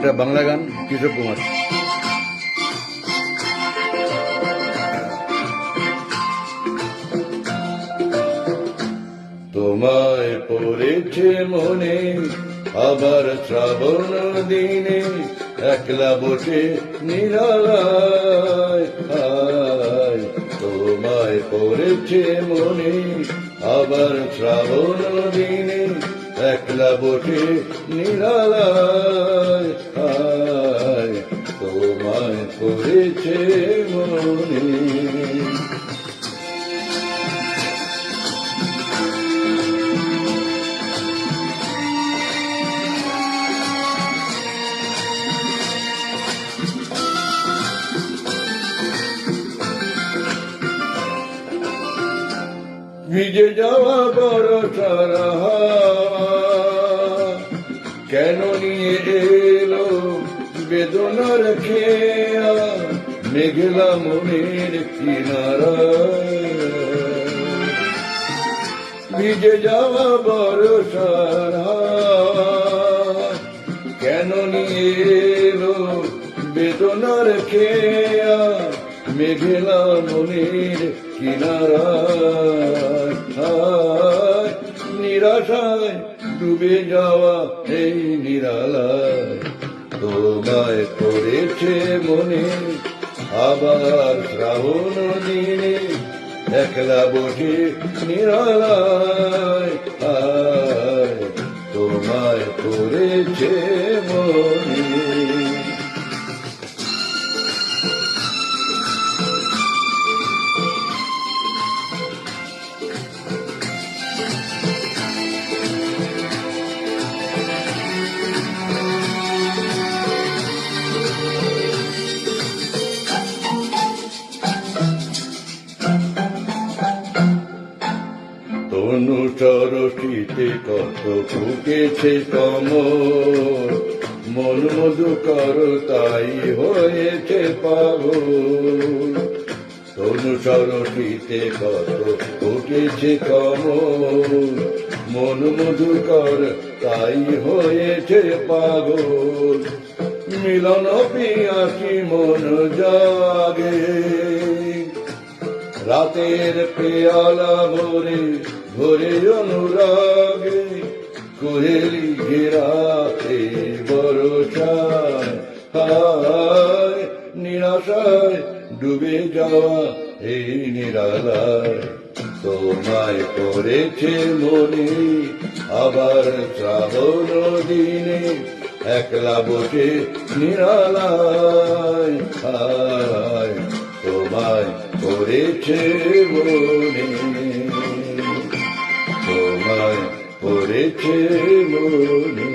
একটা বাংলা গান কিশোর কুমার। তোমায় পড়েছে মনে আবার শ্রাবণ দিনে, একলা বসে নিরালায়। তোমায় পড়েছে মনে আবার শ্রাবণ দিনে, একলা বসে নিরালায়। তোমায় পড়েছে মনে। ভিজে যাওয়া বড় সারা কেন নিয়ে এলো বেদনার খেয়া, মেঘলা মনের কিনারা। ভিজে যাওয়া বড় সারা কেন নিয়ে এলো বেদনার খেয়া, মেঘলা মনের কিনারা। নিরাশায় ডুবে যাওয়া এই নিরালায়, তোমায় পড়েছে মনে আবার শ্রাবণ দিনে, একলা বসে নিরালায়। তোমায় পড়েছে মনে। তনু সরসিতে কত ফুটেছে কমল, মন মধুকর তাই হয়েছে পাগল। তনু সরসিতে কত ফুটেছে কমল, মন মধুকর তাই হয়েছে পাগল। মিলন পিয়াসী মন জাগে, রাতের পেয়ালা ভরে ভরে অনুরাগে, কোহেলি ঘেরা এই বরষায়। নিরাশায় ডুবে যাওয়া এই নিরালায়, তোমায় পড়েছে মনে আবার শ্রাবণ দিনে, একলা বসে নিরালায়। তোমায় পড়েছে মনে, তোমায় পড়েছে মনে।